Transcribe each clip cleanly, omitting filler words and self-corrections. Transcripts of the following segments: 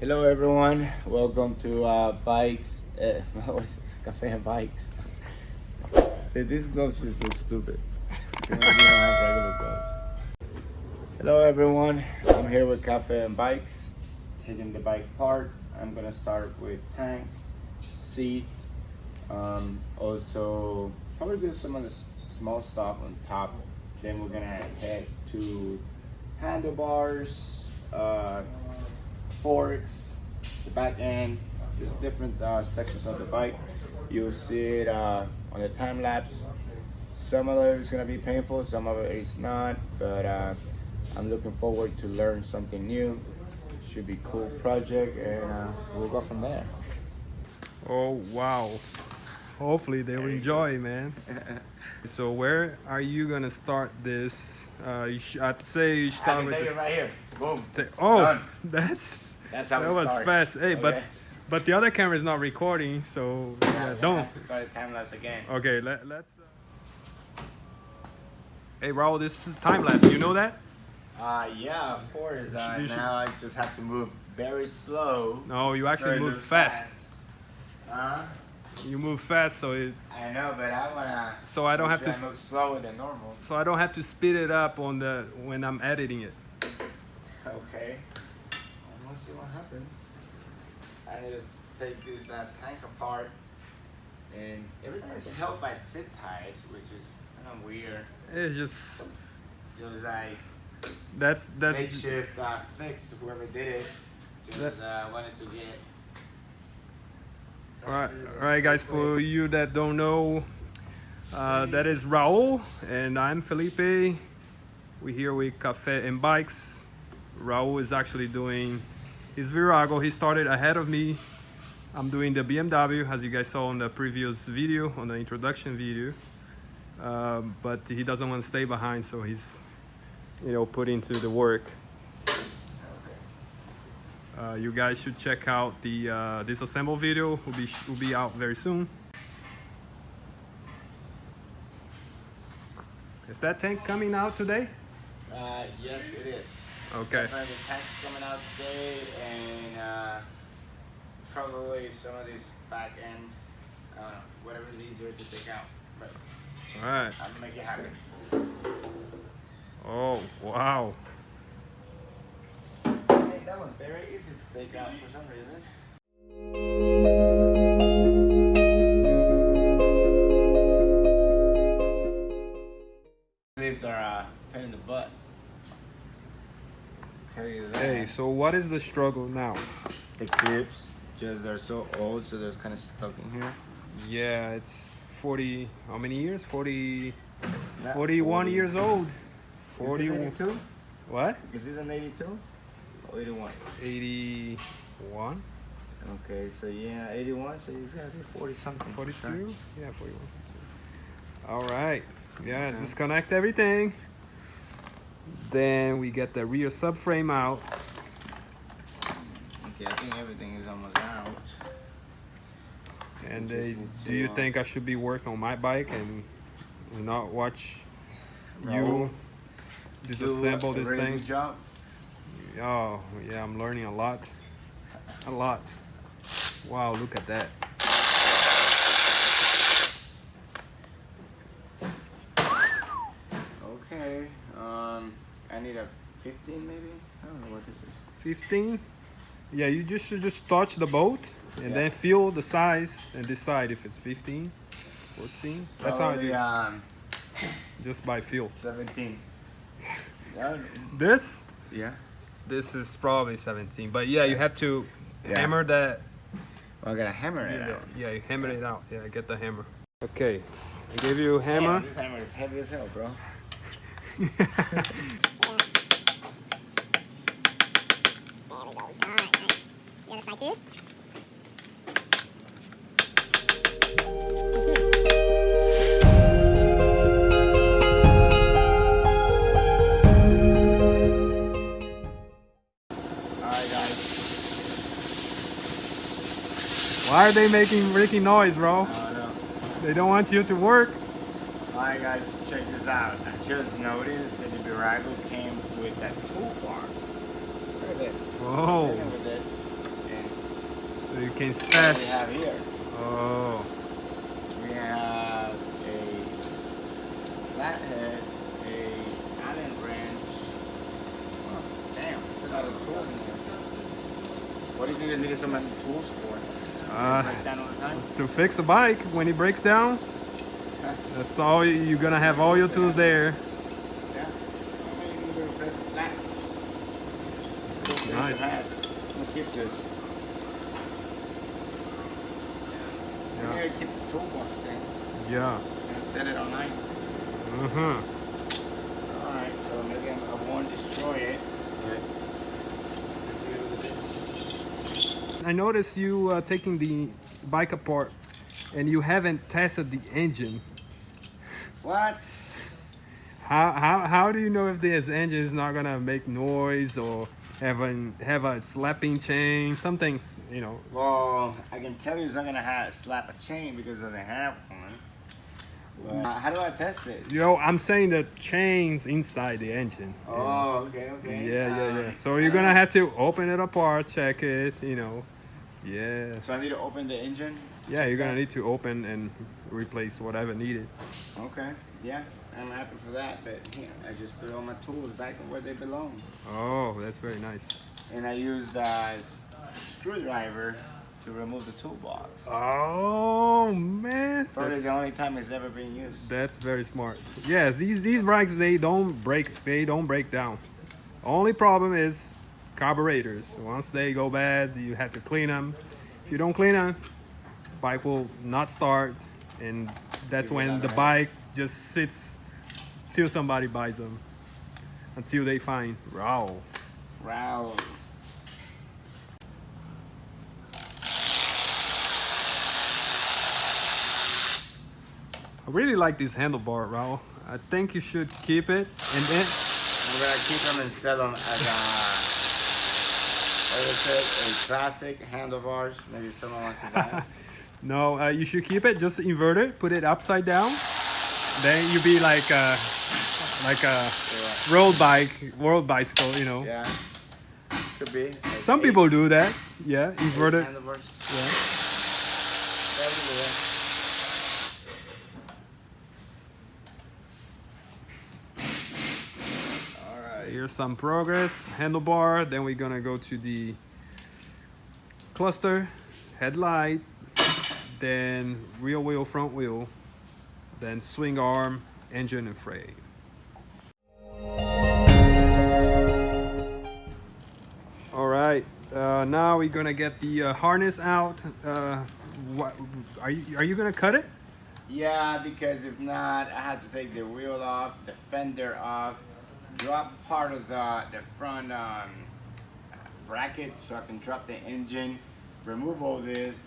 Hello everyone, welcome to Bikes, what is this? Cafe and Bikes. This gloves just look stupid. You don't have regular gloves. Hello everyone, I'm here with Cafe and Bikes, taking the bike apart. I'm gonna start with tank, seat, also probably do some of the small stuff on top. Then we're gonna head to handlebars, forks, the back end, just different sections of the bike. You'll see it on the time lapse. Some of it is going to be painful, some of it is not, but I'm looking forward to learn something new. Should be a cool project, and we'll go from there. Oh wow, hopefully they will enjoy, man. So where are you gonna start this? I'd say you start I can with take it right here. Boom. oh, Done. that's how that we was start. fast. Hey, Okay. but the other camera is not recording, so yeah, I don't. have to start the time lapse again. Okay, let's. Hey Raul, this is time lapse. You know that? Yeah, of course. You should- Now I just have to move very slow. No, you so actually it move looks fast. Huh? You move fast, so it. I know, but I wanna. So I don't have to. I move slower than normal. So I don't have to speed it up on the when I'm editing it. Okay. We'll see what happens. I need to take this tank apart, and everything is held by zip ties, which is kind of weird. It's just Just like that's makeshift fix. Whoever did it just wanted to get. all right, guys. For you that don't know, that is Raul, and I'm Phillip. We're here with Cafe and Bikes. Raul is actually doing his Virago. He started ahead of me. I'm doing the BMW, as you guys saw on the previous video, on the introduction video. But he doesn't want to stay behind, so he's, put into the work. You guys should check out the disassemble video. Will be out very soon. Is that tank coming out today? Yes, it is. Okay. The tank's coming out today, and probably some of this back end, whatever is easier to take out. But All right. I'm gonna make it happen. Oh wow. Hey, that one's very easy to take out for some reason. Sleeves are a pain in the butt. Tell you that. Hey, so what is the struggle now? The clips, just they're so old, so they're kind of stuck in here. Yeah, it's 40. How many years? 41 40. years old. 40. Is this 82? What? Is this an 82 or 81? 81. Okay, so yeah, 81, so he's gotta be 40 something. 42. For sure. Yeah, 41. All right. Yeah, Okay. disconnect everything. Then we get the rear subframe out. Okay, I think everything is almost out. And Just need do you to, think I should be working on my bike and not watch Raul, you disassemble do a this really thing? good job. Oh, yeah, I'm learning a lot. A lot. Wow, look at that. Okay, I need a 15 maybe? I don't know what this is. 15? Yeah, you just should just touch the bolt and then feel the size and decide if it's 15, 14. That's how Probably, you just by feel. 17. This? Yeah. This is probably 17. But yeah, you have to hammer that. Well, I gotta hammer it out. Yeah, you hammer it out. Yeah, get the hammer. Okay, I gave you a hammer. Yeah, this hammer is heavy as hell, bro. There we go. Alright, nice. The other side too. Alright, guys. Why are they making noise, bro? Oh, no. They don't want you to work. Alright, guys, check this out. I just noticed that the Virago came with that toolbox. Look at this. Whoa. Look at this. So you can What stash. we have here. Oh, We have a flathead, a Allen wrench. Oh, damn, there's a lot of tools in here. What do you think they needed so many tools for? Break down all the time? it's to fix a bike when it breaks down. That's all you're gonna have all your tools there. Yeah. Maybe you need to replace the flat. Nice. I'm gonna keep this. I'm Yeah. gonna keep the toolbox thing. Yeah. And set it online. Uh-huh. Alright, so maybe I won't destroy it. But let's see what it is. I noticed you taking the bike apart and you haven't tested the engine. What? How do you know if this engine is not gonna make noise or have a slapping chain? Some things, you know. Well, I can tell you it's not gonna slap a chain because it doesn't have one. But, how do I test it? Yo, I'm saying the chains inside the engine. Oh, okay. Yeah. So you're gonna have to open it apart, check it, you know. Yeah. So I need to open the engine? Yeah, you're gonna need to open and replace whatever needed. Okay, yeah, I'm happy for that, but yeah, I just put all my tools back where they belong. Oh, that's very nice. And I used a screwdriver to remove the toolbox. Oh man, Probably the only time it's ever been used. that's very smart. Yes, these bikes they don't break down. Only problem is carburetors. Once they go bad, you have to clean them. If you don't clean them, bike will not start, and that's when the bike just sits till somebody buys them, until they find Raul. Raul. I really like this handlebar, Raul. I think you should keep it, and then I'm gonna keep them and sell them as what is it, a classic handlebars. Maybe someone wants to buy it. no, you should keep it. Just invert it, put it upside down. Then you be like a road bicycle, you know. Yeah, could be. Some people do that. Yeah, invert it. Handlebars. Yeah. Here's some progress. Handlebar. Then we're gonna go to the cluster, headlight, then rear wheel, front wheel, then swing arm, engine and frame. All right. Now we're gonna get the harness out. What are you gonna cut it? Yeah, because if not, I have to take the wheel off, the fender off, drop part of the front bracket so I can drop the engine, remove all this,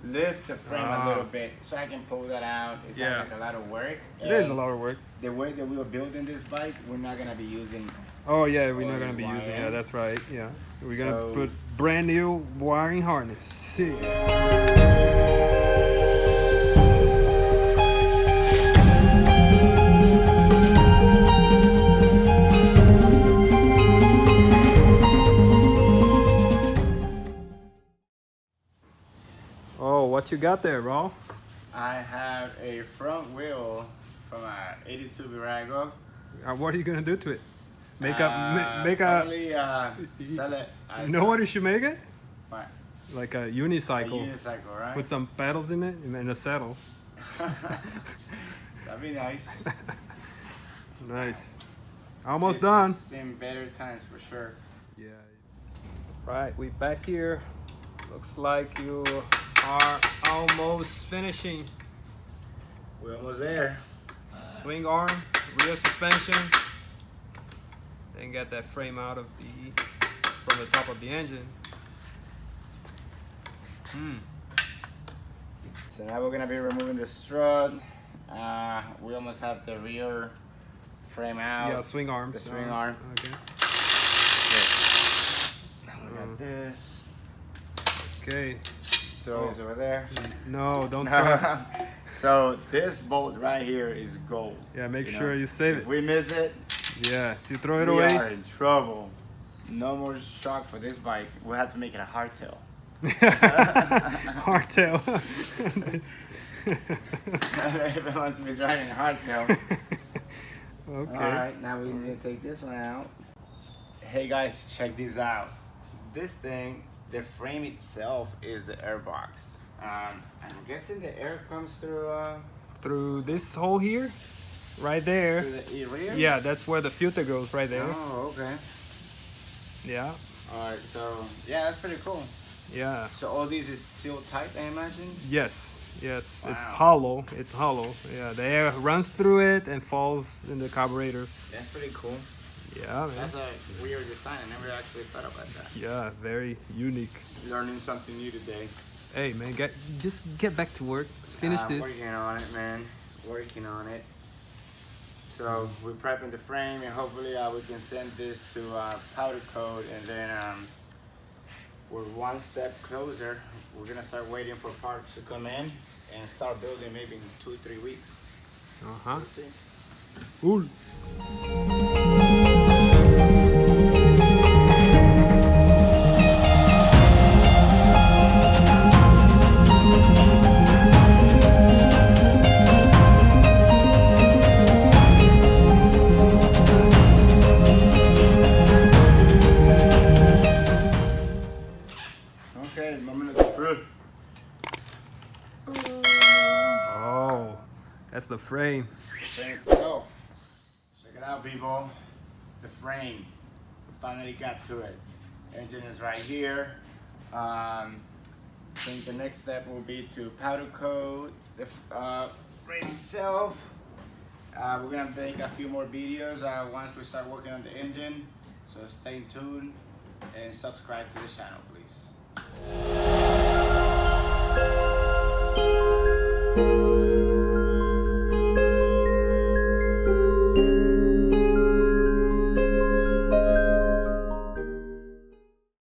lift the frame a little bit so I can pull that out. It sounds like a lot of work. It is a lot of work. The way that we were building this bike, we're not gonna be using. Oh yeah, we're not gonna be wiring. using. Yeah, that's right. Yeah, we're gonna So- put brand new wiring harness. See. Oh, what you got there, Raul? I have a front wheel from a 82 Virago. What are you gonna do to it? Make Probably, sell it. You know what you should make it? What? Like a A unicycle. unicycle, right? Put some pedals in it and a saddle. That'd be nice. Nice. Almost It's done. Seen better times for sure. Yeah. Right, we back here. Looks like you are almost finishing. We're almost there. Swing arm, rear suspension. Then get that frame out of from the top of the engine. So now we're gonna be removing the strut. We almost have the rear frame out. Yeah, swing arm. The swing arm. Okay. Now we got this. Okay. Throw this over there. No, don't throw it. So this bolt right here is gold. Yeah, make You sure know, you save If it. we miss it, Yeah, if you throw it we away. are in trouble. No more shock for this bike. We'll have to make it a hardtail. Hardtail. It must be driving a hardtail. Okay. Alright, now we need to take this one out. Hey guys, check this out. This thing, the frame itself is the air box. I'm guessing the air comes through Through this hole here, right there. the rear? Yeah, that's where the filter goes, right there. Oh, okay. Yeah, Alright, so yeah, that's pretty cool. yeah. So all these is sealed tight, I imagine? Yes, yes. Wow. It's hollow. It's hollow. Yeah, the air runs through it and falls in the carburetor. That's pretty cool. Yeah, man. That's a weird design. I never actually thought about that. Yeah, very unique. Learning something new today. Hey, man, just get back to work. Let's finish this. Working on it, man. Working on it. So we're prepping the frame, and hopefully we can send this to powder coat, and then we're one step closer. We're gonna start waiting for parts to come in and start building maybe in 2-3 weeks. Uh-huh. We'll see. Cool. Okay, moment of truth. Oh, that's the frame. The frame itself. Check it out, people. The frame. We finally got to it. Engine is right here. I think the next step will be to powder coat the frame itself. We're gonna make a few more videos once we start working on the engine. So stay tuned and subscribe to the channel, please.